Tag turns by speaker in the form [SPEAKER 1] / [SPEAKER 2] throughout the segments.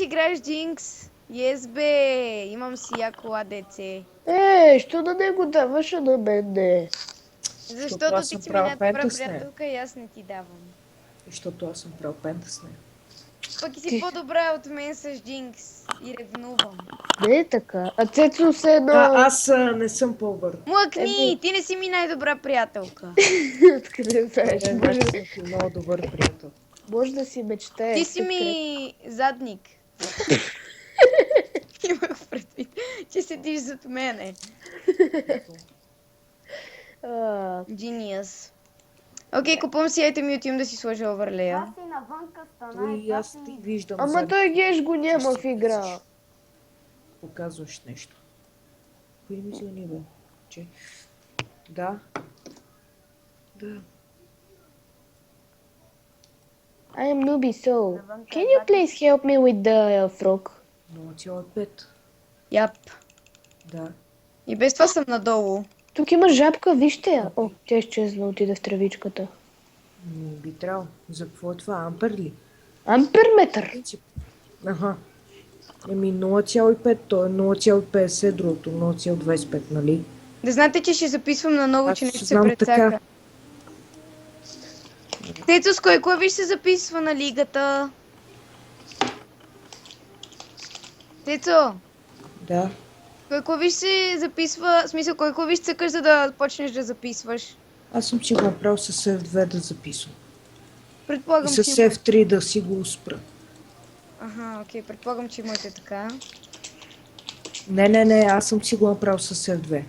[SPEAKER 1] играеш Джинкс? Yes, бе! Имам си яко АДЦ.
[SPEAKER 2] Що на него даваш, а на мен не?
[SPEAKER 3] Защото аз
[SPEAKER 1] Защото ти
[SPEAKER 3] съм
[SPEAKER 1] си ми
[SPEAKER 3] правил
[SPEAKER 1] най-добра
[SPEAKER 3] пента с нея.
[SPEAKER 1] приятелка и аз не ти давам.
[SPEAKER 3] Защото аз съм правил пента с нея.
[SPEAKER 1] Пък и си
[SPEAKER 2] Ти-
[SPEAKER 1] по-добра от мен с Джинкс. И ревнувам.
[SPEAKER 2] Не е така. А Цецо все едно...
[SPEAKER 3] Аз не съм по-бър.
[SPEAKER 1] Млъкни! Ти не си ми най-добра приятелка.
[SPEAKER 2] Откъде знаеш?
[SPEAKER 3] Не,
[SPEAKER 2] Може,
[SPEAKER 3] значи съм ти много добър приятел.
[SPEAKER 2] може да си мечтаеш.
[SPEAKER 1] Ти си ми задник. Имах предвид, че седиш зад мене. Genius. Окей, купувам си айтеми, отивам да си сложа овърлея.
[SPEAKER 4] Аз си навънка стана
[SPEAKER 3] Той
[SPEAKER 4] и
[SPEAKER 3] аз
[SPEAKER 4] си...
[SPEAKER 3] ти виждам.
[SPEAKER 2] Ама
[SPEAKER 3] заедно.
[SPEAKER 2] той геш го няма
[SPEAKER 3] Ще
[SPEAKER 2] в
[SPEAKER 3] си
[SPEAKER 2] игра.
[SPEAKER 3] търсиш. Показваш нещо. Кои ми звъни, бе? Че... Да. Да.
[SPEAKER 2] I am newbie, so can you please help me with the frog?
[SPEAKER 3] 0,5.
[SPEAKER 1] Яп.
[SPEAKER 3] Да.
[SPEAKER 1] И без това съм надолу.
[SPEAKER 2] Тук има жабка, вижте я. О, тя изчезна, отида в травичката.
[SPEAKER 3] Не би трябвало. За какво е това? Ампер ли?
[SPEAKER 2] Амперметър.
[SPEAKER 3] Принцип. Аха. Еми 0,5, то е 0,50, другото 0,25, нали?
[SPEAKER 1] Да знаете, че ще записвам наново,
[SPEAKER 3] Аз
[SPEAKER 1] че нещо се
[SPEAKER 3] знам
[SPEAKER 1] прецака.
[SPEAKER 3] така.
[SPEAKER 1] Тецо, с кой клавиш се записва на лигата? Тецо,
[SPEAKER 3] Да.
[SPEAKER 1] кой клавиш се записва, в смисъл, кой клавиш цъкаш, за да почнеш да записваш?
[SPEAKER 3] Аз съм си го направил с F2 да записвам. И
[SPEAKER 1] Предполагам,
[SPEAKER 3] с
[SPEAKER 1] че има...
[SPEAKER 3] F3 да си го спра.
[SPEAKER 1] Ага, окей, предполагам, че имате така.
[SPEAKER 3] Не, аз съм си го направил с F2.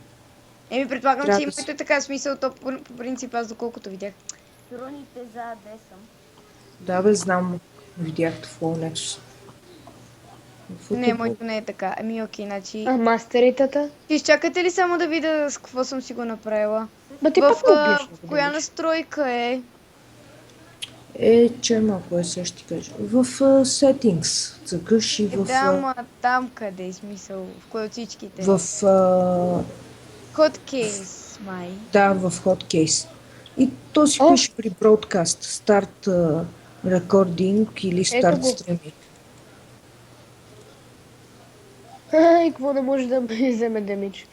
[SPEAKER 1] Еми, предполагам,
[SPEAKER 3] Трябва
[SPEAKER 1] че
[SPEAKER 3] да си-
[SPEAKER 1] имате така, в смисъл, то по принцип, аз доколкото видях.
[SPEAKER 4] Струните за АД съм.
[SPEAKER 3] Да бе, знам. Видях в Nexus.
[SPEAKER 1] Не, моето не е така. Ами, окей, значи...
[SPEAKER 2] А мастеритата?
[SPEAKER 1] Ще изчакате ли само да видя с какво съм си го направила?
[SPEAKER 2] Ма ти
[SPEAKER 1] В
[SPEAKER 2] пък губиш.
[SPEAKER 1] коя настройка е?
[SPEAKER 3] Че малко е сега ще ти кажа. В Settings. Цъкаш и в...
[SPEAKER 1] Да, ама там къде е смисъл? В кой от всичките?
[SPEAKER 3] В...
[SPEAKER 1] Hotkey, май.
[SPEAKER 3] Да, в Hotcase. И то си
[SPEAKER 2] О!
[SPEAKER 3] пише при Broadcast. Start Recording или Start
[SPEAKER 2] го.
[SPEAKER 3] Streaming.
[SPEAKER 2] Ай, какво не може да ми вземе демидж?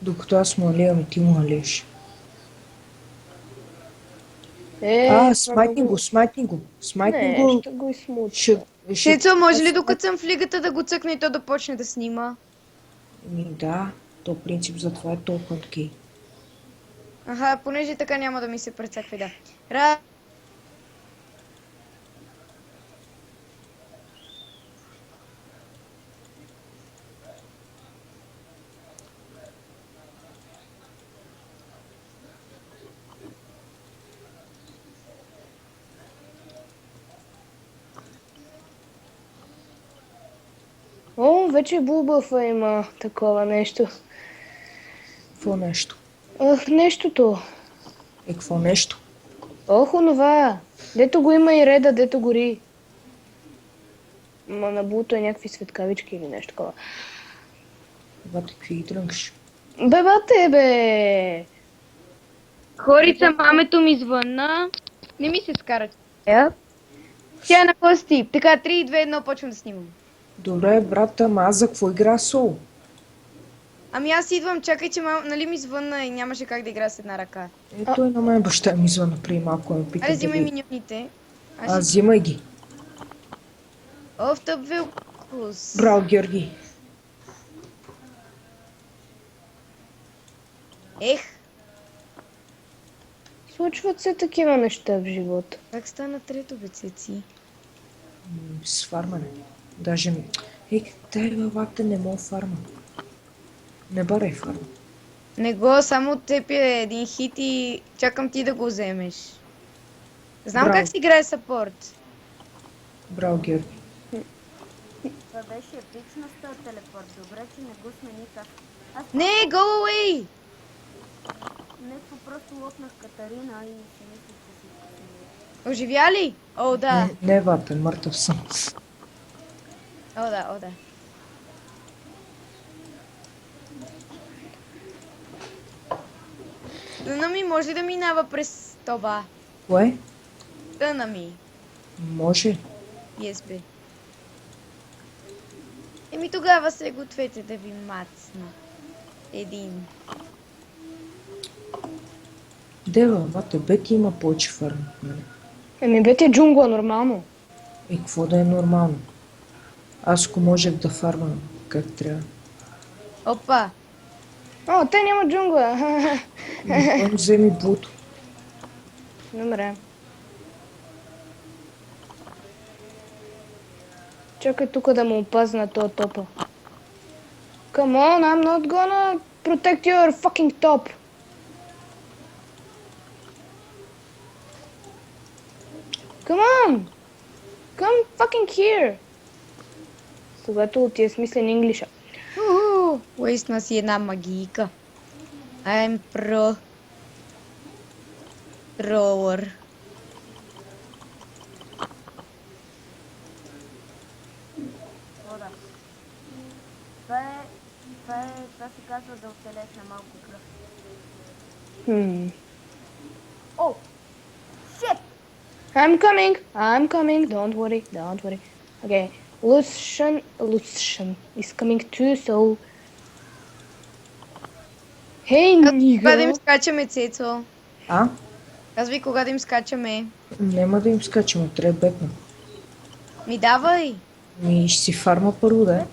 [SPEAKER 3] Докато аз му алиям и ти му алиеш. Смайтни го. Смайтни
[SPEAKER 2] Не,
[SPEAKER 3] го.
[SPEAKER 2] ще го измуча.
[SPEAKER 3] Ще...
[SPEAKER 1] Тецо, може ли докато съм в лигата да го цъкне и то да почне да снима?
[SPEAKER 3] Да, то принцип за това е толкова окей.
[SPEAKER 1] Аха, понеже така няма да ми се прецаква, да.
[SPEAKER 2] О, вече Булбъфа има такова нещо.
[SPEAKER 3] Какво нещо?
[SPEAKER 2] Ах, нещото.
[SPEAKER 3] Какво нещо?
[SPEAKER 2] Ох, онова. Дето го има и реда, дето гори. Ма на Булто е някакви светкавички или нещо такова.
[SPEAKER 3] Бате, какви ги тръгнеш?
[SPEAKER 2] Бе, бате, бе!
[SPEAKER 1] Хорица, мамето ми звънна. Не ми се скара. Тя е на гости. Така, 3, 2, 1, почвам да снимам.
[SPEAKER 3] Добре, брат, ама аз за какво игра сол?
[SPEAKER 1] Ами аз идвам, чакай, че нали ми звънна и нямаше как да игра с една ръка.
[SPEAKER 3] Той на мен баща ми звъна преди малко ме пита
[SPEAKER 1] Аре, взимай
[SPEAKER 3] дали...
[SPEAKER 1] миньоните.
[SPEAKER 3] Взимай ги.
[SPEAKER 1] Оф, тъп вилкус.
[SPEAKER 3] Браво, Георги.
[SPEAKER 1] Ех,
[SPEAKER 2] Случват се такива неща в живота.
[SPEAKER 1] как стана трето, бецеци?
[SPEAKER 3] С фармане. Даже... тай главата не мога фарма. Не барай фарма.
[SPEAKER 1] Не го, само теб е един хит и чакам ти да го вземеш. Знам
[SPEAKER 3] Браво.
[SPEAKER 1] как си играе сапорт.
[SPEAKER 3] Браво, Георги.
[SPEAKER 4] Това беше епично с този телепорт. Добре, че не го смених. Аз
[SPEAKER 1] Не, go away!
[SPEAKER 4] нещо просто лопнах Катарина и си мислих, че си посмея.
[SPEAKER 1] Оживя ли? О, да.
[SPEAKER 3] Не, вате, мъртъв съм.
[SPEAKER 1] О, да, о, да. Тъна ми може ли да минава през това?
[SPEAKER 3] Кое?
[SPEAKER 1] Тъна ми.
[SPEAKER 3] Може.
[SPEAKER 1] Yes, бе. Еми тогава се гответе да ви мацна. Един.
[SPEAKER 3] Дева, бате, Бети има повече фарми. Нали?
[SPEAKER 2] Еми бе ти е джунгла, нормално.
[SPEAKER 3] И какво да е нормално? Аз ако можех да фармам как трябва.
[SPEAKER 1] Опа.
[SPEAKER 2] О, те няма джунгла.
[SPEAKER 3] Он вземи блуто.
[SPEAKER 2] Добре. Чакай тук да му опазна този топа. Come on, I'm not gonna protect your fucking top. Come on! Come fucking here! Когато ти е смислен инглиша.
[SPEAKER 1] Уейстна си една магийка. I'm pro. Thrower.
[SPEAKER 4] Вода. Това се казва да оцелеш на малко кръв. О! Shit!
[SPEAKER 2] I'm coming, don't worry. Okay, Lucian is coming too, so... Hey,
[SPEAKER 1] Кога да им
[SPEAKER 2] нига!
[SPEAKER 1] скачаме, Цецо?
[SPEAKER 3] А?
[SPEAKER 1] Казвай кога да им скачаме.
[SPEAKER 3] Няма да им скачаме, трябва да бекна.
[SPEAKER 1] Ми давай.
[SPEAKER 3] Ми ще си фарма първо, да е.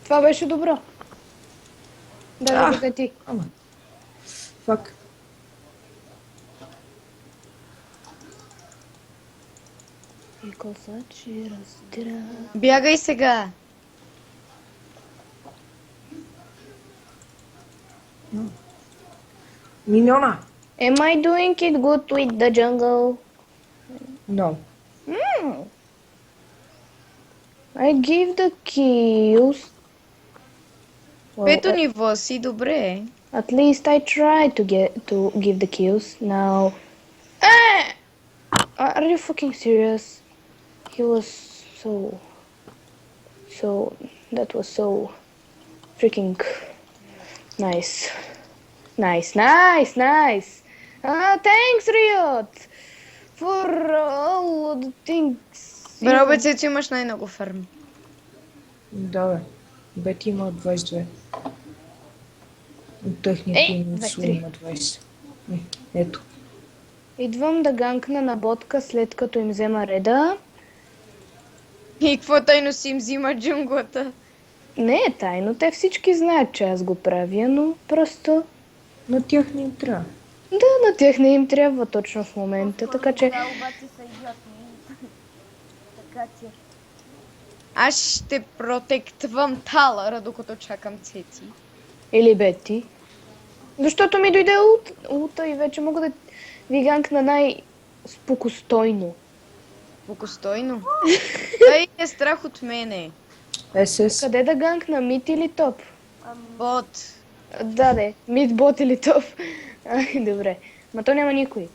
[SPEAKER 2] Това беше добро. Да,
[SPEAKER 3] А!
[SPEAKER 2] да, ти.
[SPEAKER 3] Ама. Фак.
[SPEAKER 2] И косачи раздира.
[SPEAKER 1] Бягай сега.
[SPEAKER 3] Миньона!
[SPEAKER 2] Am I doing it good with the jungle?
[SPEAKER 3] No.
[SPEAKER 2] I give the kills. Well,
[SPEAKER 1] Пето ниво си, добре.
[SPEAKER 2] at least I try to give the kills. Now, are you fucking serious? He was that was so freaking nice. Nice. Thanks, Riot, for all the things.
[SPEAKER 1] Браво, бе, Цецо, имаш най-много фарми.
[SPEAKER 3] Да, бе. Бети има 22. От техните има
[SPEAKER 2] 23.
[SPEAKER 3] има 20. Ето.
[SPEAKER 2] Идвам да ганкна на ботка след като им взема реда.
[SPEAKER 1] И какво тайно си им взима джунглата?
[SPEAKER 2] Не е тайно, те всички знаят, че аз го правя, но просто...
[SPEAKER 3] На тях не им трябва.
[SPEAKER 2] Да, на тях не им трябва точно в момента, така че...
[SPEAKER 4] Да, обаче са идиотни. Така че...
[SPEAKER 1] Аз ще протектвам Талъра, докато чакам Цеци.
[SPEAKER 2] Или Бети. Защото ми дойде улта и вече мога да ви ганкна най-спокойно.
[SPEAKER 1] Спокойно. Той е страх от мене.
[SPEAKER 3] СС.
[SPEAKER 2] Къде да ганкна, мид или топ?
[SPEAKER 1] Бот.
[SPEAKER 2] Да, мид, бот или топ. Ай, добре. Ма то няма никой.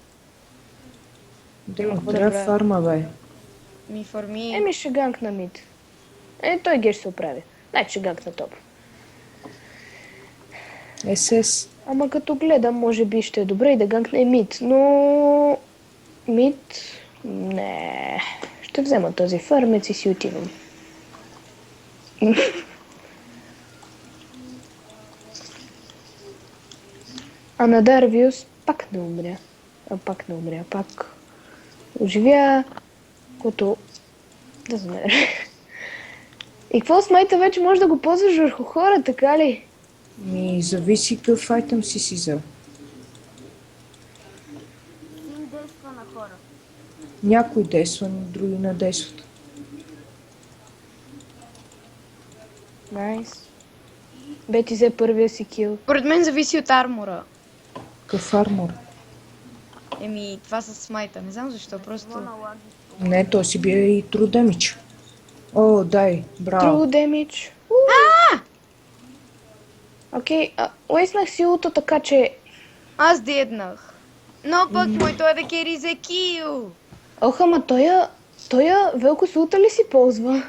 [SPEAKER 3] Трябва
[SPEAKER 2] Добре.
[SPEAKER 3] фарма, бе.
[SPEAKER 1] Ми форми.
[SPEAKER 2] Еми ще ганкна мид. Той геш се оправи. Значи ще ганкна топ.
[SPEAKER 3] СС.
[SPEAKER 2] Ама като гледам, може би ще е добре и да ганкне мид, но... Мид... Не... Ще взема този фармец и си отивам. А на Дарвиус пак не умря. Пак оживя, като... Да знае. И какво смайта вече може да го ползваш върху хора, така ли?
[SPEAKER 3] Ми зависи какъв айтъм си взел.
[SPEAKER 4] Син действа на хора.
[SPEAKER 3] Някои действат, други не действат.
[SPEAKER 2] Найс. Бети взе първия си кил.
[SPEAKER 1] Поред мен зависи от армора.
[SPEAKER 3] Какъв армор?
[SPEAKER 1] Еми, това с смайта. Не знам защо, просто...
[SPEAKER 4] Ниво на лаги.
[SPEAKER 3] Не, то си бие и true damage. О, дай, браво.
[SPEAKER 2] True damage. Окей, уеснах силото така, че...
[SPEAKER 1] Аз деднах. Но пък моето е да кери за кил.
[SPEAKER 2] Ох, ама тоя велко султа ли си ползва?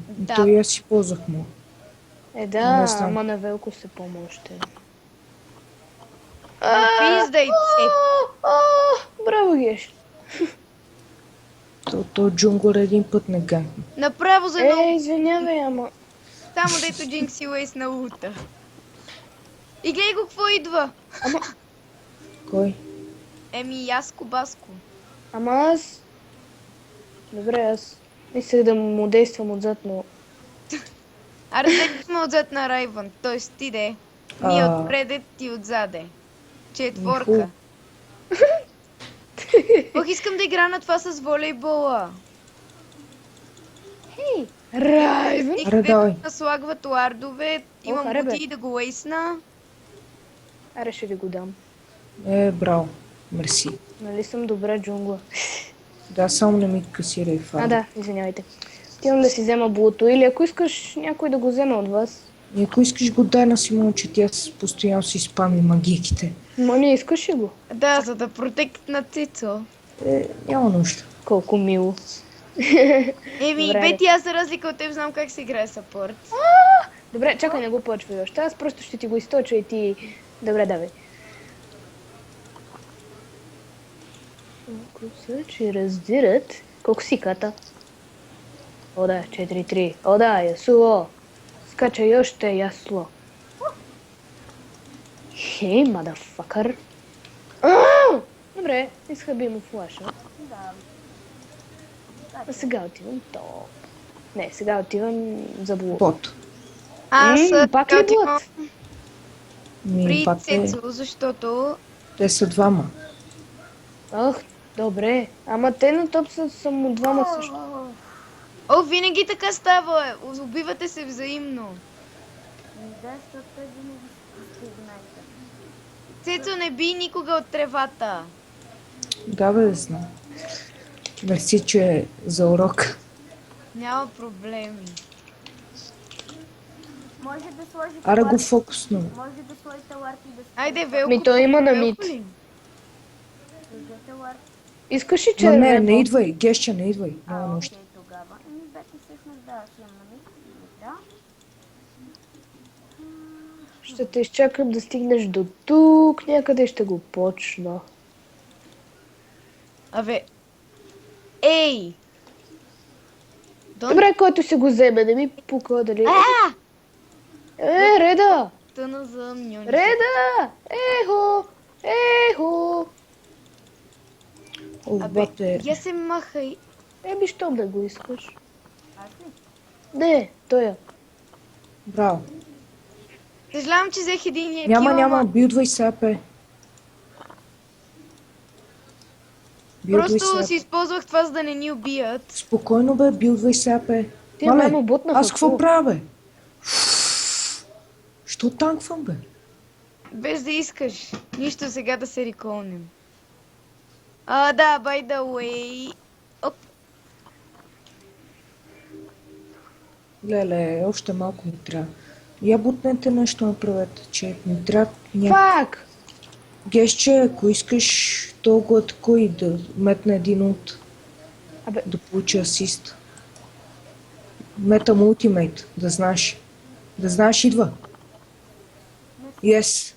[SPEAKER 1] Да.
[SPEAKER 3] Той аз си ползвах му.
[SPEAKER 2] Да,
[SPEAKER 3] Не знам.
[SPEAKER 2] ама на велко се по-мощен.
[SPEAKER 1] Какви Пиздай се!
[SPEAKER 2] Браво, Геш.
[SPEAKER 3] То джунгър един път не ганкна.
[SPEAKER 1] Направо за много.
[SPEAKER 2] Извинявай, ама...
[SPEAKER 1] Само дето Джинкси Уейс на лута. И гледай го какво идва.
[SPEAKER 3] Кой?
[SPEAKER 1] Еми, Яско Баско.
[SPEAKER 2] Ама аз... Добре, аз мислех да му действам отзад, но...
[SPEAKER 1] Аре, действаме отзад на Райвън. Той ти де. Ние
[SPEAKER 3] А.
[SPEAKER 1] отпреде, ти отзаде.
[SPEAKER 3] Хубаво.
[SPEAKER 1] Четворка. Ох, искам да игра на това с волейбола.
[SPEAKER 2] Хей, Райвен!
[SPEAKER 1] И
[SPEAKER 3] Аре, давай.
[SPEAKER 1] където наслагват лардове, имам
[SPEAKER 2] аре, бе.
[SPEAKER 1] бути да го лейсна.
[SPEAKER 2] Аре, ще ви го дам.
[SPEAKER 3] Браво. Мерси.
[SPEAKER 2] Нали съм добра джунгла?
[SPEAKER 3] Да, само не ми касирай фарма.
[SPEAKER 2] Да, извинявайте. Отивам да си взема булото. Или ако искаш някой да го вземе от вас.
[SPEAKER 3] И ако искаш го дай на Симон, че тя постоянно си спами магийките.
[SPEAKER 2] Моня, искаш ли го?
[SPEAKER 1] Да, за да протект на Цицо.
[SPEAKER 3] Няма нужда.
[SPEAKER 2] Колко мило.
[SPEAKER 1] Еми,
[SPEAKER 2] Добре,
[SPEAKER 1] Бети, аз за разлика от теб знам как се играе сапорт.
[SPEAKER 2] Добре, чакай, не го почвай още. Аз просто ще ти го източа и ти... Добре, давай. Ако са, че раздират... Колко си ката? О да, 4-3. О да, ясуло. Скачай още, ясло. Хей, мадафакър. Добре, изхъби му флаша.
[SPEAKER 4] Да.
[SPEAKER 2] А сега отивам топ. Не, сега отивам за блок.
[SPEAKER 3] Бот.
[SPEAKER 1] Аз
[SPEAKER 2] пак
[SPEAKER 1] така
[SPEAKER 2] ли
[SPEAKER 1] отивам
[SPEAKER 2] блок?
[SPEAKER 1] при
[SPEAKER 3] Пак
[SPEAKER 1] Цецо, защото...
[SPEAKER 3] те са двама.
[SPEAKER 2] Ах, добре. Ама те на топ са само двама също.
[SPEAKER 1] О, винаги така става, убивате се взаимно.
[SPEAKER 4] Да, защото той винаги ще игнайте.
[SPEAKER 1] Цецо, не бий никога от тревата.
[SPEAKER 3] Да, бе, знам. Мерси, че е за урок.
[SPEAKER 1] Няма проблеми.
[SPEAKER 4] Може да сложите
[SPEAKER 3] Аре го
[SPEAKER 4] ларки.
[SPEAKER 3] фокусно.
[SPEAKER 4] Може да сложите ларки и да
[SPEAKER 1] Айде, Велко.
[SPEAKER 2] Ми той има на
[SPEAKER 1] Велко
[SPEAKER 2] мид.
[SPEAKER 1] ли?
[SPEAKER 4] сложите ларки.
[SPEAKER 2] Искаш ли
[SPEAKER 3] Ма не,
[SPEAKER 2] червено?
[SPEAKER 3] не идвай. Геща, не идвай. Няма нужда.
[SPEAKER 4] Окей, тогава. Еми, бети всъщност да, аз имам на мид. Да.
[SPEAKER 2] Ще те изчакам да стигнеш до тук. Някъде ще го почна.
[SPEAKER 1] Абе. Ей!
[SPEAKER 2] Добре, който си го вземе, не ми пука дали... Реда!
[SPEAKER 1] Тъна за милиони.
[SPEAKER 2] Реда! Ехо! Ехо!
[SPEAKER 3] О,
[SPEAKER 1] Абе,
[SPEAKER 3] бате.
[SPEAKER 1] я се махай.
[SPEAKER 2] Еби, щом да го искаш?
[SPEAKER 4] Аз ли?
[SPEAKER 2] Не, той е.
[SPEAKER 3] Браво.
[SPEAKER 1] Съжалявам, че взех единия
[SPEAKER 3] Няма,
[SPEAKER 1] кил,
[SPEAKER 3] няма.
[SPEAKER 1] ама
[SPEAKER 3] Билдвай се, апе. Билдвай
[SPEAKER 1] Просто
[SPEAKER 3] се.
[SPEAKER 1] си използвах това, за да не ни убият.
[SPEAKER 3] Спокойно, бе. Билдвай се, апе.
[SPEAKER 2] Те мамо бутнаха.
[SPEAKER 3] аз какво правя, бе? Що танквам, бе?
[SPEAKER 1] Без да искаш. Нищо сега да се реколнем. Да, by the way. Оп.
[SPEAKER 3] Леле, още малко ми трябва. Я бутнете нещо направете, че ми трябва
[SPEAKER 2] Фак!
[SPEAKER 3] Гещче, ако искаш толкова такой да метне един от
[SPEAKER 2] Абе.
[SPEAKER 3] да получи асист. Метам ултимейт, да знаеш. Да знаеш, идва. Yes.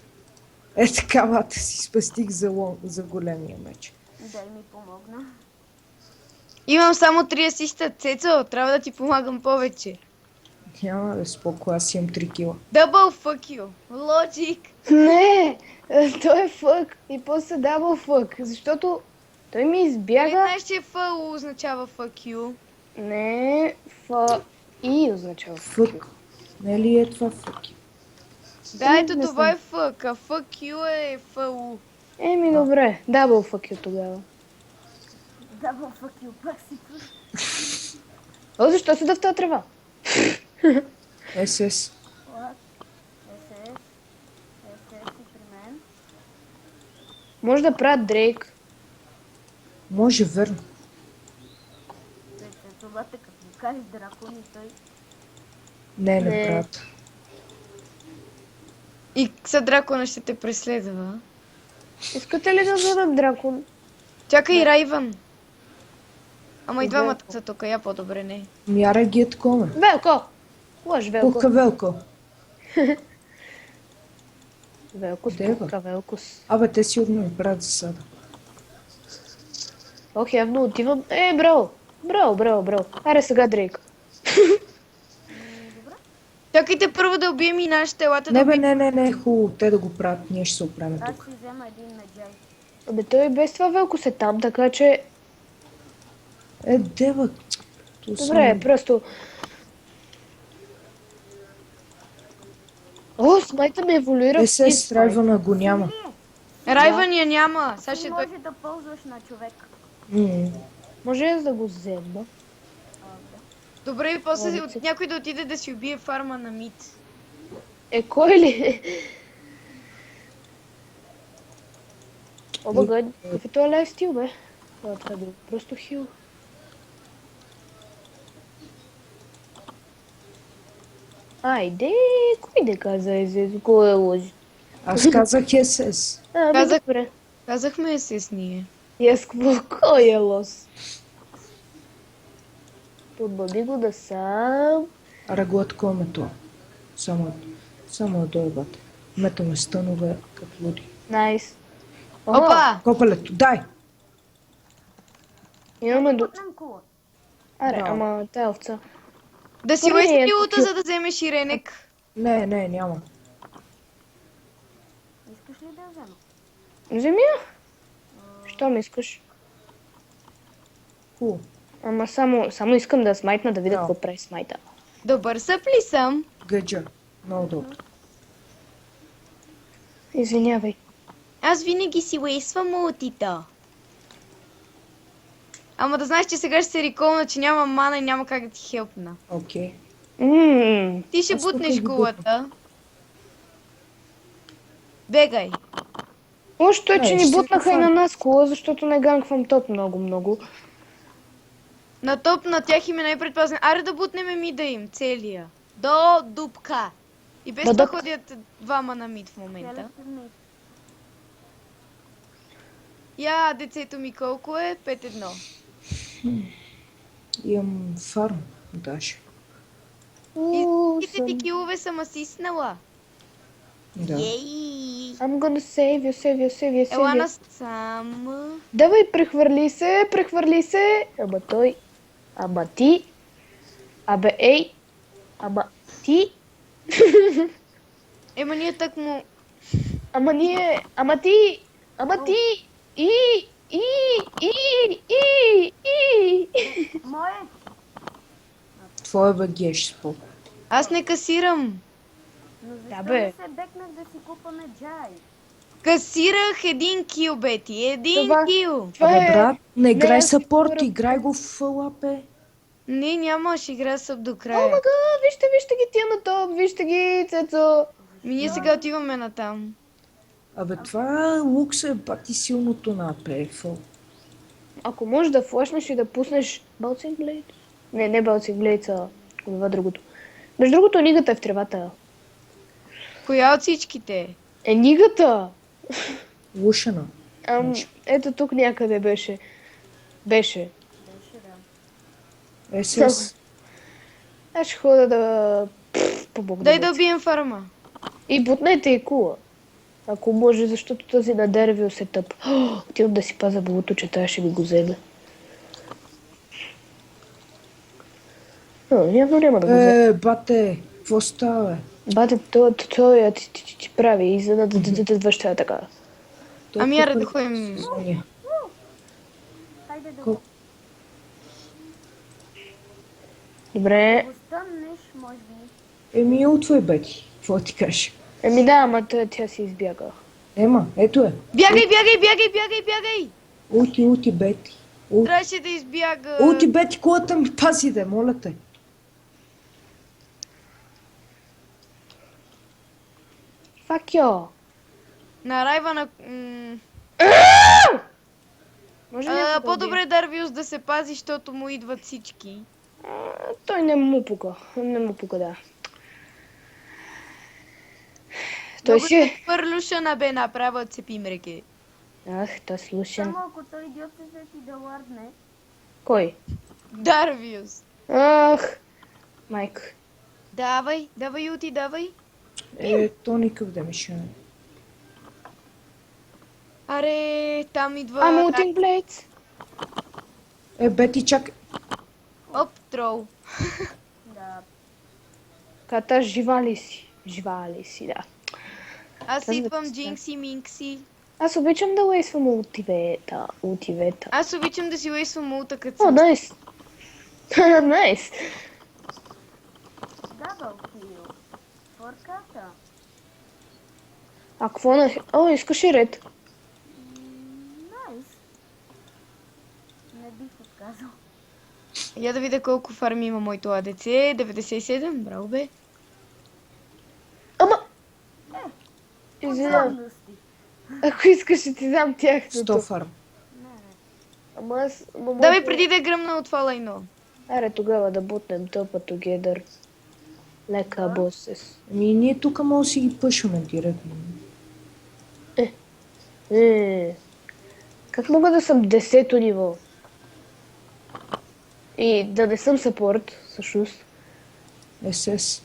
[SPEAKER 3] Така, мата си спастих за големия меч.
[SPEAKER 4] Да, и ми помогна.
[SPEAKER 1] Имам само 3 асиста. Цецо, трябва да ти помагам повече.
[SPEAKER 3] Няма да споко, аз имам 3 кила.
[SPEAKER 1] Double fuck you. Logic.
[SPEAKER 2] Не! Той е фък. И после дабл фък. Защото той ми
[SPEAKER 1] Нали
[SPEAKER 2] избяга...
[SPEAKER 1] знаеш, че FU означава fuck you?
[SPEAKER 2] Не, фа... И означава
[SPEAKER 3] Фък. Не ли е това фъки?
[SPEAKER 1] Да, ето
[SPEAKER 2] не
[SPEAKER 1] това
[SPEAKER 2] знам.
[SPEAKER 1] е fuck, а fuck you е FU.
[SPEAKER 2] Еми, добре. Дабл фък тогава.
[SPEAKER 4] Дабъл фък ю, пак си пуш.
[SPEAKER 2] О, защо седа в тази трева?
[SPEAKER 3] СС.
[SPEAKER 4] Лак. СС. СС и при мен.
[SPEAKER 2] Може да правят Дрейк.
[SPEAKER 3] Може, верно.
[SPEAKER 4] Това като му кажеш дракон и той...
[SPEAKER 3] Не,
[SPEAKER 2] Не.
[SPEAKER 3] брат.
[SPEAKER 1] И са дракона ще те преследва.
[SPEAKER 2] Искате ли да задат дракон?
[SPEAKER 1] Чакай, Райван. Ама и
[SPEAKER 2] Добре.
[SPEAKER 1] двамата са тук, я по-добре не.
[SPEAKER 3] Мяра ги е такова.
[SPEAKER 2] Велко! Лъж, Велко.
[SPEAKER 3] Пухка велко.
[SPEAKER 2] Велкус,
[SPEAKER 3] Къде, бе?
[SPEAKER 2] пука, Велкус.
[SPEAKER 3] Абе, те сигурно ми правят засада.
[SPEAKER 2] Ох, явно отивам. Браво! Браво. Аре сега, Дрейк.
[SPEAKER 4] Добре.
[SPEAKER 1] Чакайте първо да убием и нашите, елата да
[SPEAKER 3] Не бе,
[SPEAKER 1] убием.
[SPEAKER 3] не, хубаво, те да го правят, ние ще се оправим
[SPEAKER 4] Аз
[SPEAKER 3] тук.
[SPEAKER 4] си взема един меджай.
[SPEAKER 2] Абе, той без това Велкус е там, така че...
[SPEAKER 3] Дева.
[SPEAKER 2] Добре, просто... О, смайта ме еволюира.
[SPEAKER 3] СС Райвана го няма.
[SPEAKER 1] Райвания няма. Сега
[SPEAKER 4] Ти
[SPEAKER 1] ще той...
[SPEAKER 4] може да ползваш на човек.
[SPEAKER 2] Може аз да го взема?
[SPEAKER 1] Добре, и после
[SPEAKER 2] Ловици.
[SPEAKER 1] някой да отиде да си убие фарма на мид.
[SPEAKER 2] Кой ли? О, бъга, какъв е този лайфстил, бе? Това е било просто хил. Айде, кой да каза Езезо? Кой е лъжи?
[SPEAKER 3] Аз казах СС.
[SPEAKER 1] Казах-
[SPEAKER 2] Добре.
[SPEAKER 1] Казахме се с ние.
[SPEAKER 2] И аз какво? Кой е лос? Подбаби го да сам.
[SPEAKER 3] Аре го откоме това. Само дойбате. Метаме стънове като луди.
[SPEAKER 2] Найс.
[SPEAKER 1] Опа!
[SPEAKER 3] Копалето, дай!
[SPEAKER 2] Имаме до...
[SPEAKER 4] Пътнем кула.
[SPEAKER 2] Аре,
[SPEAKER 3] Да.
[SPEAKER 2] ама тая овца.
[SPEAKER 1] Да си
[SPEAKER 2] Добре,
[SPEAKER 1] уести
[SPEAKER 2] ето
[SPEAKER 1] пилота,
[SPEAKER 2] ти.
[SPEAKER 1] за да вземеш и Ренек.
[SPEAKER 3] Не, няма.
[SPEAKER 4] Искаш ли да я взема?
[SPEAKER 2] Вземи я. Що ми искаш?
[SPEAKER 3] Хубаво.
[SPEAKER 2] Ама само искам да смайтна да видя
[SPEAKER 3] Да.
[SPEAKER 2] какво прави смайта.
[SPEAKER 1] Добър съп ли съм?
[SPEAKER 3] Гъджа. Много добре.
[SPEAKER 2] Извинявай.
[SPEAKER 1] Аз винаги си уейсвам мултито. Ама да знаеш, че сега ще се реколна, че няма мана и няма как да ти хелпна.
[SPEAKER 3] Окей.
[SPEAKER 1] Ти ще
[SPEAKER 3] Аз тук
[SPEAKER 1] бутнеш
[SPEAKER 3] ги
[SPEAKER 1] кулата. Бегай.
[SPEAKER 2] Още е, че
[SPEAKER 3] Не,
[SPEAKER 2] ни
[SPEAKER 3] ще
[SPEAKER 2] бутнаха и
[SPEAKER 3] го
[SPEAKER 2] на
[SPEAKER 3] фана.
[SPEAKER 2] нас кола, защото не ганквам топ много.
[SPEAKER 1] На топ на тях им е най-предпазен. Аре да бутнем мида им, целия. До дупка. И без
[SPEAKER 2] До
[SPEAKER 1] това
[SPEAKER 2] дупка.
[SPEAKER 1] ходят двама на мид в момента.
[SPEAKER 4] Телефон.
[SPEAKER 1] Я, децето ми колко е? 5-1.
[SPEAKER 3] Имам фарм, даже.
[SPEAKER 1] И ти килове съм асиснала.
[SPEAKER 3] Да.
[SPEAKER 1] Ей!
[SPEAKER 2] I'm gonna save you.
[SPEAKER 1] Ела насам.
[SPEAKER 2] Давай, прехвърли се. Ама той. Ама ти. Абе, ей. Ама ти.
[SPEAKER 1] Ема ние так му...
[SPEAKER 2] Ама ние. Ама ти. И.
[SPEAKER 4] Мое.
[SPEAKER 3] Твоя бе геш спо.
[SPEAKER 1] Аз не касирам.
[SPEAKER 4] Но защо
[SPEAKER 2] Да, бе.
[SPEAKER 4] не се бекнах да си купа меджай?
[SPEAKER 1] Касирах един кил, Бети. Един
[SPEAKER 2] Това-
[SPEAKER 1] кил.
[SPEAKER 2] Това
[SPEAKER 3] Абе,
[SPEAKER 2] е...
[SPEAKER 3] брат, не играй
[SPEAKER 2] аз си
[SPEAKER 3] сапорт,
[SPEAKER 2] говоря-
[SPEAKER 3] играй го в лапе.
[SPEAKER 1] Не, няма, ще игра съб до
[SPEAKER 2] О,
[SPEAKER 1] края.
[SPEAKER 2] мага, вижте ги тия на топ, вижте ги, Цецо.
[SPEAKER 1] Ние сега отиваме натам.
[SPEAKER 3] Абе, това лукс е бати силното на АПФ.
[SPEAKER 2] Ако можеш да флашнеш и да пуснеш Bouncing Blade. Не Bouncing Blade, а това другото. Между другото, нигата е в тревата.
[SPEAKER 3] Коя
[SPEAKER 1] от всичките?
[SPEAKER 2] Нигата!
[SPEAKER 3] Лушена.
[SPEAKER 2] Ето тук някъде беше.
[SPEAKER 4] Беше, да.
[SPEAKER 3] СС.
[SPEAKER 2] Аз ще хода да... побогна.
[SPEAKER 1] Дай да убием фарма.
[SPEAKER 2] И бутнете и кула. Ако може, защото този на деревио се тъп. Отивам да си паза благото, че тая ще ми го вземе. Явно няма да го вземе.
[SPEAKER 3] Бате, какво става, бе?
[SPEAKER 2] Бате, той ти прави и за да вършава така.
[SPEAKER 3] Той
[SPEAKER 1] Ами аре
[SPEAKER 3] тук
[SPEAKER 1] да
[SPEAKER 3] е
[SPEAKER 1] ходим.
[SPEAKER 3] зония.
[SPEAKER 4] Хайде да
[SPEAKER 3] Колко?
[SPEAKER 2] Добре.
[SPEAKER 4] го стъмнеш, може би.
[SPEAKER 3] Еми, отвой бети. Какво ти кажеш?
[SPEAKER 2] Да, ама тя си избяга.
[SPEAKER 3] Ема, ето е.
[SPEAKER 1] Бягай!
[SPEAKER 3] Ути, бети.
[SPEAKER 1] Трябваше да избяга.
[SPEAKER 3] Ути, бети, колата ми пази, де, моля те.
[SPEAKER 2] Fuck you.
[SPEAKER 1] На райва на...
[SPEAKER 2] Може някой да
[SPEAKER 1] По-добре Дарвиус да се пази, защото му идват всички.
[SPEAKER 2] Той не му пука. Не му пука, да. Той
[SPEAKER 1] Много
[SPEAKER 2] си е...
[SPEAKER 1] се пърлюша бе направо цепим реке.
[SPEAKER 2] Ах, той слуша.
[SPEAKER 4] Само ако той идиот се сети да лардне.
[SPEAKER 2] Кой?
[SPEAKER 1] Дарвиус.
[SPEAKER 2] Ах, майк.
[SPEAKER 1] Давай, Юти, давай.
[SPEAKER 3] То никак да ми ще...
[SPEAKER 1] Аре, там идва...
[SPEAKER 2] I'm ulting blades.
[SPEAKER 3] Бети, чакай.
[SPEAKER 1] Оп, трол.
[SPEAKER 4] Да.
[SPEAKER 2] Ката, жива ли си? Жива ли си, да.
[SPEAKER 1] Аз
[SPEAKER 2] Това
[SPEAKER 1] идвам
[SPEAKER 2] да
[SPEAKER 1] Джинкси Минкси.
[SPEAKER 2] Аз обичам да уейсвам ултивета.
[SPEAKER 1] Аз обичам да си уейсвам улта, като
[SPEAKER 2] О,
[SPEAKER 1] съм...
[SPEAKER 2] найс. Найс.
[SPEAKER 4] Дабъл кил. Форката.
[SPEAKER 2] А какво на... О, искаш и ред.
[SPEAKER 4] Найс. Не бих отказал.
[SPEAKER 1] Я да видя колко фарми има моето АДЦ. 97, браво бе.
[SPEAKER 2] Ама... Извинявам.
[SPEAKER 4] Подробности.
[SPEAKER 2] Ако искаш, ще ти дам
[SPEAKER 3] 100
[SPEAKER 2] тяхното.
[SPEAKER 3] фарм.
[SPEAKER 4] Не.
[SPEAKER 2] Ама аз...
[SPEAKER 1] Да бе, преди да е гръмна от това лайно.
[SPEAKER 2] Аре, тогава да бутнем топа together. Лека босес.
[SPEAKER 3] Ние тук може да си ги пъшваме директно.
[SPEAKER 2] Как мога да съм 10-то ниво? И да не съм сапорт, всъщност.
[SPEAKER 3] СС.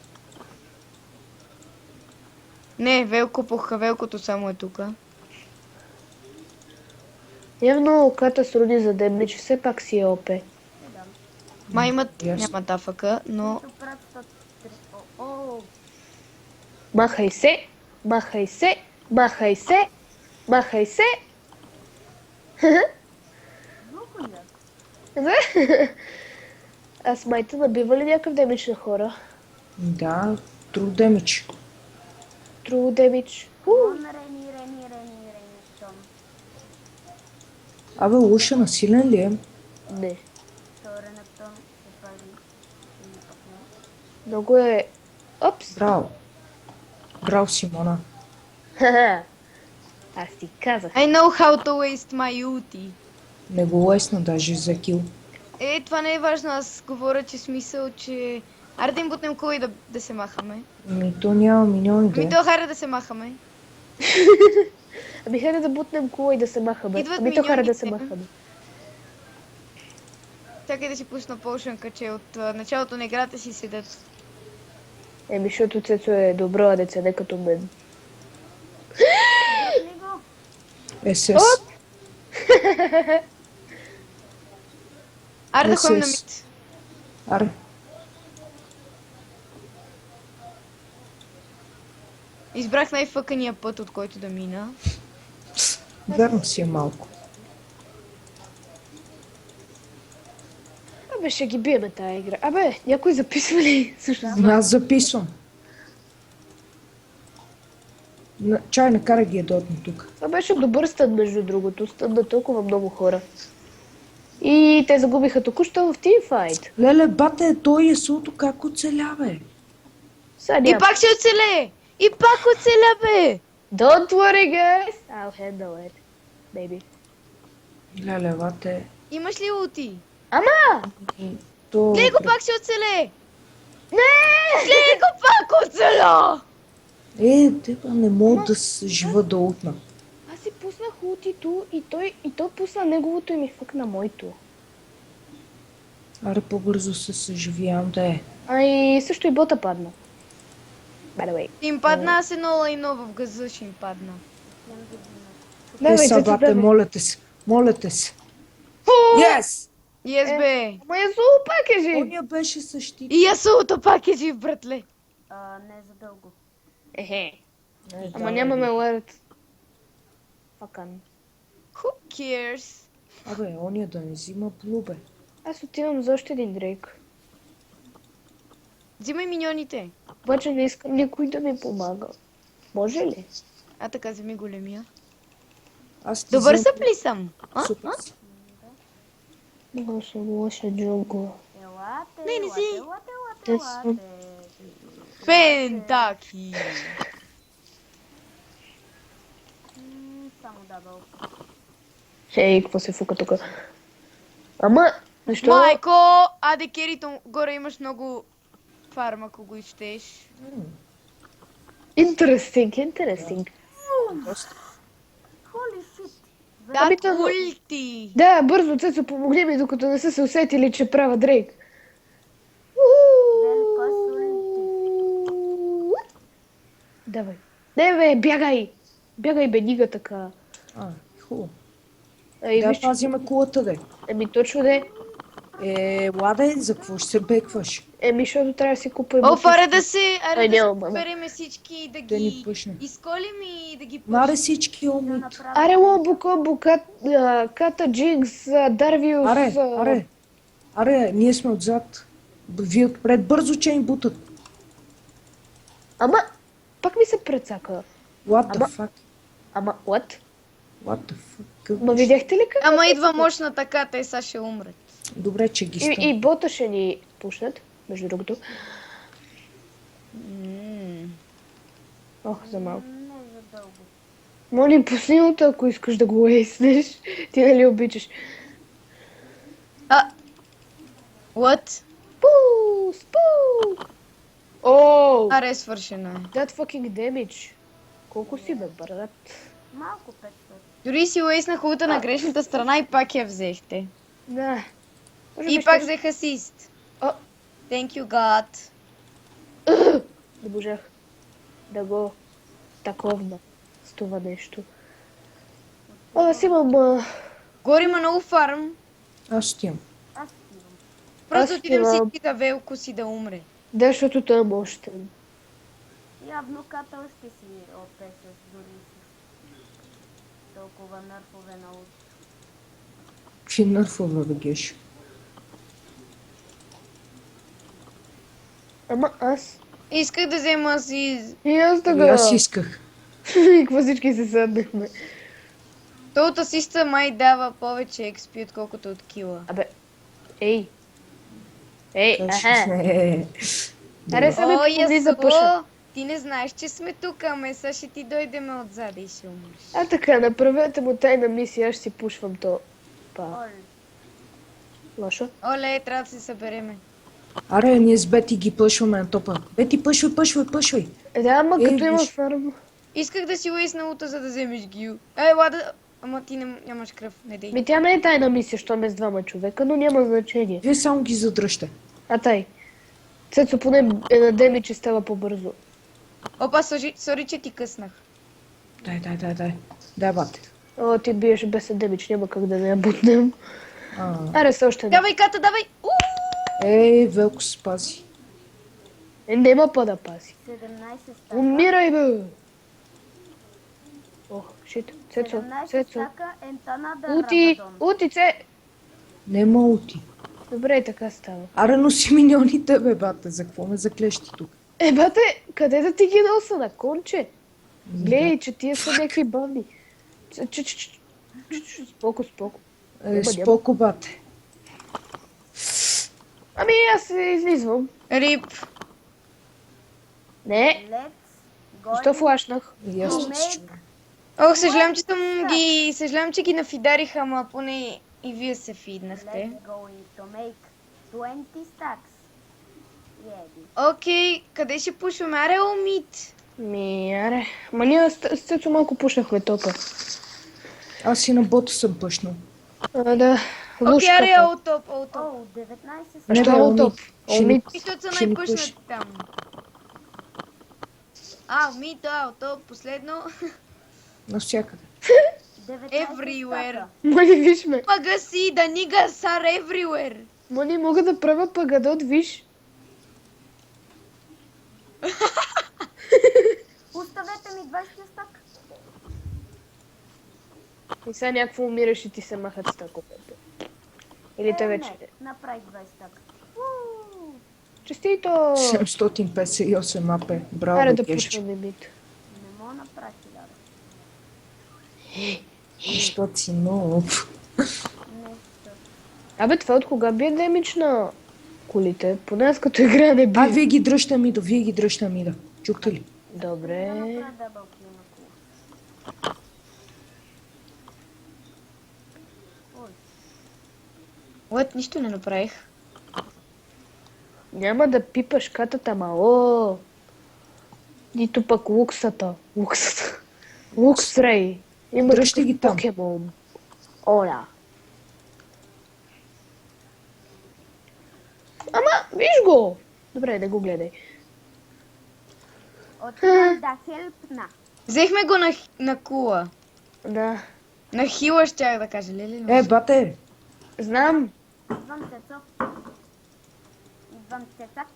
[SPEAKER 1] Не, Велко пуха, Велкото само е тука.
[SPEAKER 2] Явно Ката с Руди за дебне, че все пак си е ОП.
[SPEAKER 1] Ма имат...
[SPEAKER 3] Ясно.
[SPEAKER 1] Нямат афъка, но...
[SPEAKER 4] Тук правят 103. О,
[SPEAKER 2] Махай се, махай се, махай се, махай се.
[SPEAKER 4] много яко.
[SPEAKER 2] Аз майта набива ли някакъв демидж на хора?
[SPEAKER 3] Да, true damage.
[SPEAKER 2] True демидж.
[SPEAKER 4] Рени, Тон.
[SPEAKER 3] Абе, Луша насилен ли е?
[SPEAKER 2] Не.
[SPEAKER 4] То Ренатон се прави. Или пък не.
[SPEAKER 2] Много е... Опс.
[SPEAKER 3] Браво. Браво, Симона.
[SPEAKER 2] Ха-ха. Аз ти казах.
[SPEAKER 1] I know how to waste my ulti.
[SPEAKER 3] Не го лесна даже за кил.
[SPEAKER 1] Това не е важно, аз говоря, че смисъл, че... Аре да им бутнем кула и да се махаме.
[SPEAKER 3] То няма миньони да
[SPEAKER 1] Ами
[SPEAKER 3] е.
[SPEAKER 1] то хайде да се махаме.
[SPEAKER 2] Ами хайде да бутнем кула и да се махаме.
[SPEAKER 1] Идват
[SPEAKER 2] Ами то хайде да се
[SPEAKER 1] миньоните.
[SPEAKER 2] махаме.
[SPEAKER 1] Чакай да си пусна полшанка, че от началото на играта си седят.
[SPEAKER 2] Еми, защото Цецо е добро деца, не като мен.
[SPEAKER 4] Не го.
[SPEAKER 3] СС.
[SPEAKER 1] Аре да ходим на
[SPEAKER 3] SS.
[SPEAKER 1] мид.
[SPEAKER 3] Аре.
[SPEAKER 1] Избрах най-фъкания път, от който да мина.
[SPEAKER 3] Верно си е малко.
[SPEAKER 2] Абе, ще ги биеме тая игра. Абе, някой записва ли? Също
[SPEAKER 3] Аз записвам. Чай, накара ги едотно тук.
[SPEAKER 2] Това беше добър стън, между другото. Стън на толкова много хора. И те загубиха току-що в тимфайт.
[SPEAKER 3] Леле, бате, той е султо как оцеля, бе?
[SPEAKER 2] Сега
[SPEAKER 1] И
[SPEAKER 2] няма.
[SPEAKER 1] пак ще оцелее! И пак оцеля, бе!
[SPEAKER 2] Don't worry, guys. I'll handle it, baby.
[SPEAKER 3] Леле, бате.
[SPEAKER 1] Имаш ли улти?
[SPEAKER 2] Ама!
[SPEAKER 3] То...
[SPEAKER 1] Гледай го, пак ще оцелее!
[SPEAKER 2] Не!
[SPEAKER 1] Гледай го, пак оцеля!
[SPEAKER 3] Те не мога да се жива да утна.
[SPEAKER 2] Аз си пуснах ултито и той пусна неговото и ми фъкна моето.
[SPEAKER 3] Аре, по-бързо се съживявам да е.
[SPEAKER 2] А и също и бота падна. By the way.
[SPEAKER 1] Им падна, аз едно лайно в газа ще им падна.
[SPEAKER 2] Давай,
[SPEAKER 3] Са,
[SPEAKER 2] Цецо,
[SPEAKER 3] бате,
[SPEAKER 2] давай.
[SPEAKER 3] молете се. Молете се. Yes!
[SPEAKER 1] Yes, бе!
[SPEAKER 2] Ама Язул пак е жив.
[SPEAKER 3] Оня беше същи.
[SPEAKER 1] И Ясулто пак е жив, братле!
[SPEAKER 4] Не за дълго.
[SPEAKER 2] Ехе. Ама нямаме лед. Факан.
[SPEAKER 1] Who cares?
[SPEAKER 3] Абе, оня да не взима плубе.
[SPEAKER 2] Аз отивам за още един дрейк.
[SPEAKER 1] Взимай миньоните.
[SPEAKER 2] Обаче не искам никой да ми помага. Може ли?
[SPEAKER 1] А така, вземи големия.
[SPEAKER 3] Аз ти
[SPEAKER 1] Добър
[SPEAKER 3] вземам-
[SPEAKER 1] съп ли съм?
[SPEAKER 3] Супер си.
[SPEAKER 2] Много съм лоша джунгла.
[SPEAKER 1] Не, не си.
[SPEAKER 4] Елате.
[SPEAKER 1] Пентаки!
[SPEAKER 4] Само дабъл.
[SPEAKER 2] Ей, какво се фука тук? Ама, защо?
[SPEAKER 1] Майко! Аде, Керито, горе имаш много фарм, ако го изчетеш.
[SPEAKER 2] Интересинг.
[SPEAKER 4] Holy shit.
[SPEAKER 1] Да,
[SPEAKER 2] Ами то-
[SPEAKER 1] улти!
[SPEAKER 2] Да, бързо, Цецо, помогни ми, докато не са се усетили, че правя дрейк.
[SPEAKER 4] Велко султи.
[SPEAKER 2] Давай. Не, бе, бягай! Бягай, бе, нига така.
[SPEAKER 3] Хубаво.
[SPEAKER 2] И
[SPEAKER 3] Да
[SPEAKER 2] виж,
[SPEAKER 3] пазиме кулата, де.
[SPEAKER 2] точно да е.
[SPEAKER 3] Ладе, за какво ще се бекваш?
[SPEAKER 2] Защото трябва да си купа и
[SPEAKER 1] О,
[SPEAKER 2] бутилки.
[SPEAKER 1] аре да се
[SPEAKER 2] няма мана.
[SPEAKER 1] събереме всички и да
[SPEAKER 3] Да ни
[SPEAKER 1] ги
[SPEAKER 3] пъшне.
[SPEAKER 1] изколим и да ги
[SPEAKER 3] Маре
[SPEAKER 1] пушим.
[SPEAKER 3] всички
[SPEAKER 4] Да
[SPEAKER 3] умит.
[SPEAKER 4] направим.
[SPEAKER 2] Аре, лобо, кобо, ката, джинкс, Дарвиус.
[SPEAKER 3] Аре, ние сме отзад. Вие отпред, бързо, че ни бутат.
[SPEAKER 2] Ама, пак ми се прецака.
[SPEAKER 3] What the
[SPEAKER 2] Ама-
[SPEAKER 3] fuck?
[SPEAKER 2] Ама, what?
[SPEAKER 3] What the fuck?
[SPEAKER 2] Ма видяхте ли как?
[SPEAKER 1] Ама идва мощна така, те са ще умрат.
[SPEAKER 3] Добре, че ги стам.
[SPEAKER 2] И бота ще ни пушнат, между другото. Ох, за малко.
[SPEAKER 4] Не за дълго.
[SPEAKER 2] Моли, пусни от ако искаш да го леснеш. Ти нали обичаш?
[SPEAKER 1] What?
[SPEAKER 2] Пус! Оу!
[SPEAKER 1] Аре, свършена е.
[SPEAKER 2] That fucking damage. Колко си бе, брат?
[SPEAKER 4] Малко 500.
[SPEAKER 1] Дори си леснах улта на грешната страна и пак я взехте.
[SPEAKER 2] Да. Може
[SPEAKER 1] И
[SPEAKER 2] би
[SPEAKER 1] пак
[SPEAKER 2] ще-
[SPEAKER 1] взех асист.
[SPEAKER 2] О.
[SPEAKER 1] Thank you, God.
[SPEAKER 2] Не можах да го таковна с това нещо. Аз имам...
[SPEAKER 1] Горе има много фарм.
[SPEAKER 3] Аз стимам.
[SPEAKER 4] Аз стивам.
[SPEAKER 1] Просто отидем
[SPEAKER 2] имам.
[SPEAKER 1] всички да велко си да умре.
[SPEAKER 2] Да, защото той е мощен.
[SPEAKER 4] Явно Катъл ще си ОП с дори с толкова нърфове на ult.
[SPEAKER 3] Какви нърфове бе, Геш?
[SPEAKER 2] Ама аз...
[SPEAKER 1] Исках да взема асист.
[SPEAKER 2] И аз
[SPEAKER 3] И
[SPEAKER 2] така...
[SPEAKER 3] аз исках.
[SPEAKER 2] И какво всички се седнахме.
[SPEAKER 1] Той от асиста май дава повече XP, отколкото от кила.
[SPEAKER 2] Абе, ей. Ей, аха. Аре, сега
[SPEAKER 1] О,
[SPEAKER 2] ме помни за пъша.
[SPEAKER 1] Ясо, ти не знаеш, че сме тук, ами сега ще ти дойдеме отзаде и ще умреш.
[SPEAKER 2] А така, направете му тайна мисия, аз ще си пушвам то. Па,
[SPEAKER 4] Ол,
[SPEAKER 2] лошо.
[SPEAKER 1] Оле, трябва да се събереме.
[SPEAKER 3] Аре, ние с Бети ги пъшваме на топа. Бети, пъшвай.
[SPEAKER 2] Да, ама
[SPEAKER 3] Ей,
[SPEAKER 2] като има
[SPEAKER 3] виж.
[SPEAKER 2] фарм.
[SPEAKER 1] Исках да си лесна улта, за да вземеш гил. Ела да... Ама ти нямаш кръв, не дей.
[SPEAKER 2] Ми тя не е тайна мисия, що ме с двама човека, но няма значение.
[SPEAKER 3] Вие само ги задръжте.
[SPEAKER 2] А тай. Цецо поне е на деми, че става по-бързо.
[SPEAKER 1] Опа, сори, че ти къснах.
[SPEAKER 3] Дай. Дай, бате.
[SPEAKER 2] О, ти биеш без демич, няма как да не я бутнем. Аре, се още не.
[SPEAKER 1] Давай, Ката, давай!
[SPEAKER 3] Велко се спази.
[SPEAKER 2] Нема па да пази.
[SPEAKER 4] 17 стака.
[SPEAKER 2] Умирай, бе! Ох, шит. Цецо,
[SPEAKER 4] 17
[SPEAKER 2] Цецо.
[SPEAKER 4] стака ентанада
[SPEAKER 2] Ути,
[SPEAKER 4] Рабадон.
[SPEAKER 2] ути, це.
[SPEAKER 3] Нема ути.
[SPEAKER 2] Добре, и така става.
[SPEAKER 3] Аре, носи миньоните, бе, бате. За какво ме заклещи тук?
[SPEAKER 2] Бате, къде да ти ги носа на конче? Гледай, че тия са някакви бавни. Споко.
[SPEAKER 3] Споко, бате.
[SPEAKER 2] Ами аз излизвам.
[SPEAKER 1] Рип.
[SPEAKER 2] Не,
[SPEAKER 4] Let's go.
[SPEAKER 2] защо флашнах?
[SPEAKER 3] И аз
[SPEAKER 4] Make-
[SPEAKER 3] се чувам.
[SPEAKER 1] Ох, съжалявам, че ги нафидариха, ама поне и вие се фиднахте.
[SPEAKER 4] Let's go to make 20 stacks. Реди.
[SPEAKER 1] Окей, къде ще пушваме? Аре, умит.
[SPEAKER 2] Аре. Ма ние с Цецо малко пушнахме топа.
[SPEAKER 3] Аз и на бота съм пъшнал.
[SPEAKER 2] Да.
[SPEAKER 1] Окей, аре,
[SPEAKER 2] Лушката.
[SPEAKER 1] аутоп.
[SPEAKER 4] О, 19
[SPEAKER 2] А
[SPEAKER 3] Не,
[SPEAKER 2] що
[SPEAKER 3] бе,
[SPEAKER 2] е
[SPEAKER 3] Омит.
[SPEAKER 2] топ?
[SPEAKER 3] Ще ни-
[SPEAKER 2] Омит.
[SPEAKER 1] Защото са
[SPEAKER 3] Ще ни
[SPEAKER 1] най-пъшнати
[SPEAKER 3] пуши.
[SPEAKER 1] там. Умит, аутоп, последно.
[SPEAKER 3] Навсякъде.
[SPEAKER 4] 19
[SPEAKER 1] Everywhere.
[SPEAKER 4] стака.
[SPEAKER 2] Мани, виж ме.
[SPEAKER 1] Пагаси, да niggas are everywhere.
[SPEAKER 2] Мани, мога да правя пагадот, виж.
[SPEAKER 4] Оставете ми 20 стак.
[SPEAKER 2] И сега някакво умираш и ти се махат стаковете. Или те вече.
[SPEAKER 4] Не, направих 20 стак.
[SPEAKER 2] Честито!
[SPEAKER 3] 758 АП. Браво,
[SPEAKER 2] Аре да
[SPEAKER 3] Геш.
[SPEAKER 2] пушваме мид.
[SPEAKER 4] Не мога направи, да.
[SPEAKER 3] Защото си нов.
[SPEAKER 4] Не,
[SPEAKER 2] Абе, това от кога би е демидж на колите? Поне аз като игра не би.
[SPEAKER 3] Вие ги дръжте мида. Чухте ли?
[SPEAKER 2] Добре.
[SPEAKER 4] да направя дабъл кил на кул. Ой,
[SPEAKER 1] What? Нищо не направих.
[SPEAKER 2] Няма да пипаш катата, мало. Нито пък луксата. Луксрей. Има
[SPEAKER 3] Дръжте
[SPEAKER 2] такъв
[SPEAKER 3] ги там.
[SPEAKER 2] покемон. Оля. Ама, виж го! Добре, не го гледай.
[SPEAKER 4] отивам да хелпна.
[SPEAKER 1] Взехме го на кула.
[SPEAKER 2] Да.
[SPEAKER 1] На хила щях да кажа, леле.
[SPEAKER 3] Е, бате,
[SPEAKER 2] Знам.
[SPEAKER 4] Идвам, Цецо. Идвам, Цецак.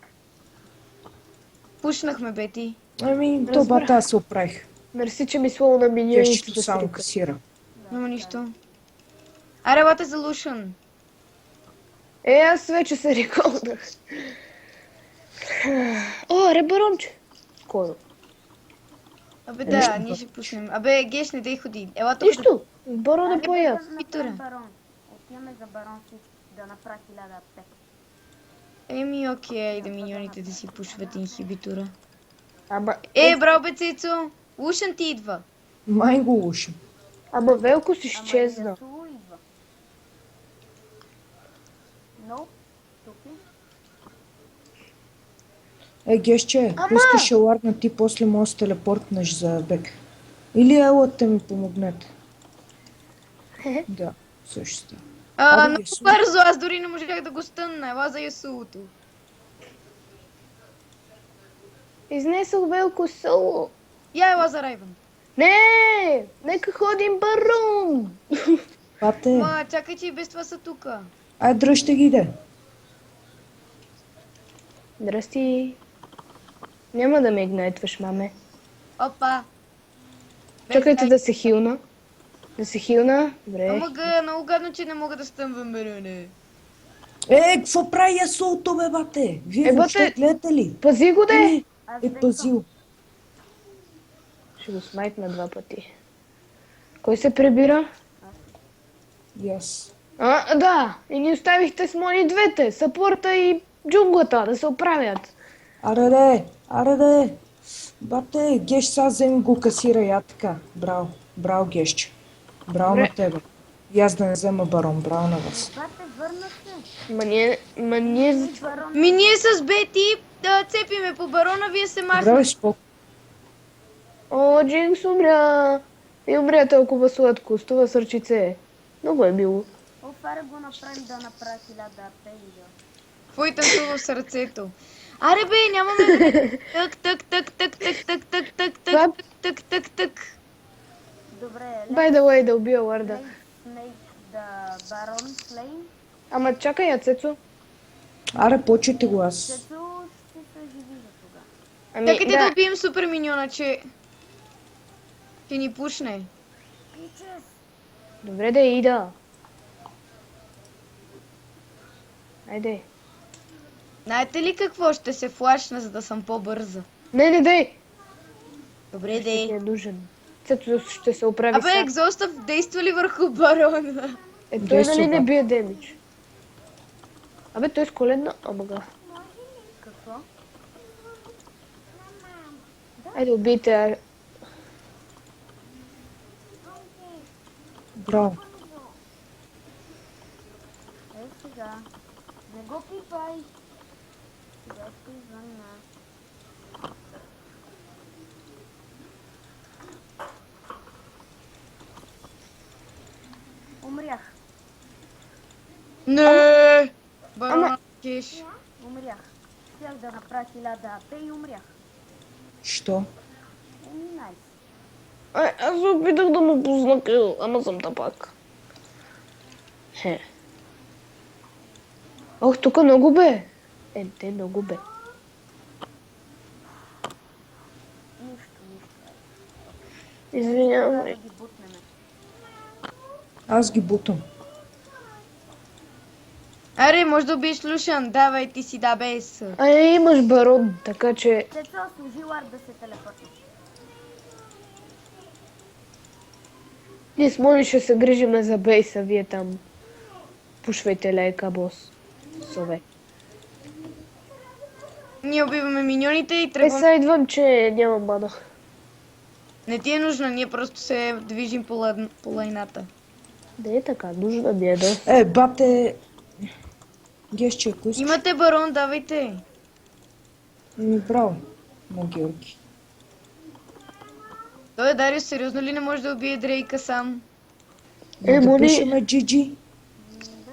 [SPEAKER 1] Пушнахме, бети.
[SPEAKER 3] ами, то
[SPEAKER 2] Разбрах.
[SPEAKER 3] бата аз се оправих.
[SPEAKER 2] Мерси, че ми слова на миньоните
[SPEAKER 3] Гещето
[SPEAKER 2] да
[SPEAKER 3] само
[SPEAKER 2] срика.
[SPEAKER 3] касира.
[SPEAKER 1] Няма нищо. Аре, бате за Лушан.
[SPEAKER 2] Аз вече се реколнах. О, ребаронче. Кой?
[SPEAKER 1] Абе
[SPEAKER 3] Нищо,
[SPEAKER 1] да, ние ще пуснем. Абе, Геш, не дей ходи. Ела тук.
[SPEAKER 2] Нищо. Барон е
[SPEAKER 1] Ами,
[SPEAKER 2] по-яд.
[SPEAKER 1] Питъра.
[SPEAKER 4] Барон. Отиваме за барон всички да направи 1000 аптек.
[SPEAKER 1] Еми, окей, да миньоните да си пушват инхибитора.
[SPEAKER 2] Ама,
[SPEAKER 1] Браво, бе, Цецо. Лушан ти идва.
[SPEAKER 3] Май го уши.
[SPEAKER 2] ама Велко си
[SPEAKER 4] Ама
[SPEAKER 2] изчезна.
[SPEAKER 4] Ясуо идва. Но, тук е.
[SPEAKER 3] Гещче, искаш еларна ти, после може да телепортнеш за бек. Или елате ми помогнете. Да, също става. Абе,
[SPEAKER 1] Много
[SPEAKER 3] Ясуо.
[SPEAKER 1] бързо, аз дори не можах да го стънна. Ела за Ясуото.
[SPEAKER 2] Изнесох Велко соло.
[SPEAKER 1] Я ела за Райвен.
[SPEAKER 2] Не! Нека ходим барон!
[SPEAKER 3] Бате,
[SPEAKER 1] Ма, чакай, че и без това са тука.
[SPEAKER 3] ай дръжте ги де.
[SPEAKER 2] Здрасти. Няма да ме игнайтваш, маме.
[SPEAKER 1] Опа.
[SPEAKER 2] Чакайте да се хилна. Да се хилна. Добре.
[SPEAKER 1] Ама много гадно, че не мога да стъмвам, Берюне.
[SPEAKER 3] Какво прави Ясуото, бе, бате? Вие
[SPEAKER 2] Е,
[SPEAKER 3] въобще
[SPEAKER 2] бате,
[SPEAKER 3] гледате ли?
[SPEAKER 2] Пази го, де!
[SPEAKER 4] Аз
[SPEAKER 3] Е пазил.
[SPEAKER 2] Ще го смайтна 2 пъти. Кой се прибира?
[SPEAKER 3] Яс.
[SPEAKER 2] Да! И ни оставихте с мои двете. Сапорта и джунглата да се оправят.
[SPEAKER 3] Аре де. Бате, Геш, сега вземи го касира, я така. Браво. Браво, Гещче. Браво
[SPEAKER 2] Добре.
[SPEAKER 3] на тебе. И аз да не взема барон. Браво на вас.
[SPEAKER 4] Бате, върна се.
[SPEAKER 2] Ма ние...
[SPEAKER 4] И барон.
[SPEAKER 1] Ми ние с Бети да цепиме по барона, вие се
[SPEAKER 3] Браво и
[SPEAKER 1] махнете.
[SPEAKER 3] споко.
[SPEAKER 2] О, Джинкс умря. И умря толкова сладко, с това сърчице. Много е било.
[SPEAKER 4] Офаре го направим да направи 1000 аптек и да.
[SPEAKER 1] Твой танцува в сърцето. Аре бе, нямаме...
[SPEAKER 2] Това-
[SPEAKER 1] Тък.
[SPEAKER 4] Добре,
[SPEAKER 2] By the way, да убия Ларда.
[SPEAKER 4] Snake да барон Слейн.
[SPEAKER 2] Ама чакай, я, Цецо.
[SPEAKER 3] Аре, почуйте го аз.
[SPEAKER 4] Цецо ще се живи за тога.
[SPEAKER 2] Ами,
[SPEAKER 1] Чакайте да
[SPEAKER 2] да.
[SPEAKER 1] убием супер миньона, че... Ще ни пушне.
[SPEAKER 4] Пичес.
[SPEAKER 2] Добре да ида. Айде.
[SPEAKER 1] Знаете ли какво? Ще се флашна, за да съм по-бърза.
[SPEAKER 2] Не, дай!
[SPEAKER 1] Добре,
[SPEAKER 2] Ще ти
[SPEAKER 1] дей.
[SPEAKER 2] е нужен. Цецо ще се оправи
[SPEAKER 1] Абе,
[SPEAKER 2] сам.
[SPEAKER 1] екзостъв действа ли върху барона?
[SPEAKER 2] Той
[SPEAKER 3] Действа,
[SPEAKER 2] нали не
[SPEAKER 3] да.
[SPEAKER 2] бие демидж. Абе, той с коледна омага.
[SPEAKER 4] Какво?
[SPEAKER 2] Айде, убийте.
[SPEAKER 3] Браво.
[SPEAKER 4] Сега. Не го пипай. Сега ще извънна. Умрях.
[SPEAKER 1] Не! Барона Кеш.
[SPEAKER 4] Умрях. Щях да направя 1000 АП и умрях.
[SPEAKER 3] Що?
[SPEAKER 4] Найс.
[SPEAKER 2] Аз се опитах да му пусна кил, ама съм тапак. Хе. Ох, тук много бе. Те много бе.
[SPEAKER 4] Нищо.
[SPEAKER 2] Извинявай.
[SPEAKER 4] Да ги бутнеме.
[SPEAKER 3] Аз ги бутам.
[SPEAKER 1] Аре, може да убиеш Лушан. Давай, ти си да без.
[SPEAKER 2] Имаш барон, така че...
[SPEAKER 4] Цецо, служи лард да се телепортне.
[SPEAKER 2] Ние с Мони ще се грижиме за бейса, вие там. Пушвайте лейка, бос. Сове.
[SPEAKER 1] Ние убиваме миньоните и
[SPEAKER 2] Е,
[SPEAKER 1] тръгваме.
[SPEAKER 2] сега идвам, че нямам мана.
[SPEAKER 1] Не ти е нужно, ние просто се движим по лайната.
[SPEAKER 2] Да е така, нужна ми е да.
[SPEAKER 3] Бате... Гещче, ако искаш.
[SPEAKER 1] Имате барон, давайте.
[SPEAKER 3] Браво. На Георги.
[SPEAKER 1] Той Дариус, сериозно ли не може да убие Дрейка сам?
[SPEAKER 3] Да
[SPEAKER 2] Мони...
[SPEAKER 3] пишеме GG.
[SPEAKER 4] Да.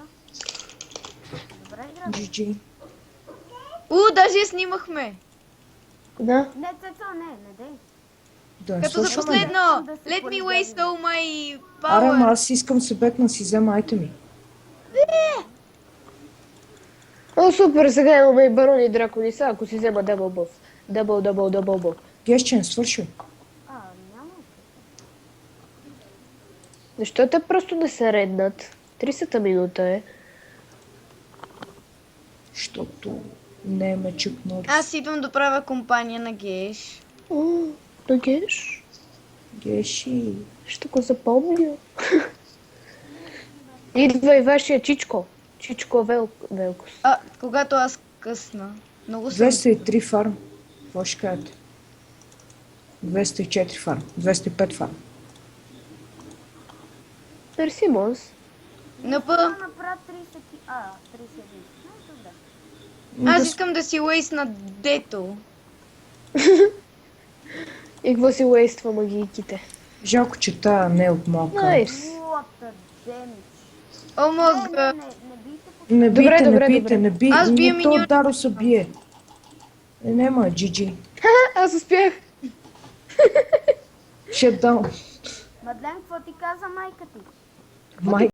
[SPEAKER 4] Добре игра.
[SPEAKER 3] GG.
[SPEAKER 1] Даже я снимахме.
[SPEAKER 2] Да.
[SPEAKER 4] Не, Цецо, не дей.
[SPEAKER 3] Да не
[SPEAKER 1] Като за
[SPEAKER 3] свършваме ли?
[SPEAKER 1] последно,
[SPEAKER 4] Да се
[SPEAKER 1] let me
[SPEAKER 4] полигами.
[SPEAKER 1] waste all my
[SPEAKER 3] Аре, ама
[SPEAKER 1] power.
[SPEAKER 3] аз искам се бекна си взема айтеми.
[SPEAKER 2] О, супер, сега имаме и барони и дракони са, ако си взема дабл бъф. Дабл бъф.
[SPEAKER 3] Гещен, свърши.
[SPEAKER 4] Няма.
[SPEAKER 2] Защо те просто не се реднат? 30-та минута е.
[SPEAKER 3] Защото не е мечък Норис.
[SPEAKER 1] Аз идвам да правя компания на Геш.
[SPEAKER 2] О, да геш.
[SPEAKER 3] Геши.
[SPEAKER 2] Ще го запомня. Идва и вашия Чичко. Чичко Велкос.
[SPEAKER 1] Когато аз късна. Много съм...
[SPEAKER 3] 203 фарм. Какво ще кажете? 204 фарм. 205 фарм.
[SPEAKER 2] Мерси, Монс.
[SPEAKER 1] Напа,
[SPEAKER 4] Направя 30... 31. Ну, добре.
[SPEAKER 1] аз искам да си уейсна дето.
[SPEAKER 2] И какво си уейства магийките?
[SPEAKER 3] Жалко, че тая не е от малка.
[SPEAKER 2] Найс.
[SPEAKER 4] What a damage.
[SPEAKER 1] О,
[SPEAKER 4] Не
[SPEAKER 1] мога.
[SPEAKER 4] бийте по...
[SPEAKER 3] Не
[SPEAKER 2] Добре,
[SPEAKER 3] бийте,
[SPEAKER 2] добре,
[SPEAKER 3] не бийте,
[SPEAKER 2] добре.
[SPEAKER 3] не бий.
[SPEAKER 1] Аз бия
[SPEAKER 3] Но то
[SPEAKER 1] миньор.
[SPEAKER 3] Даро се бие. Нема, GG.
[SPEAKER 2] Аз успях.
[SPEAKER 3] Shutdown.
[SPEAKER 4] Мадлен, какво ти каза майка ти?
[SPEAKER 3] Май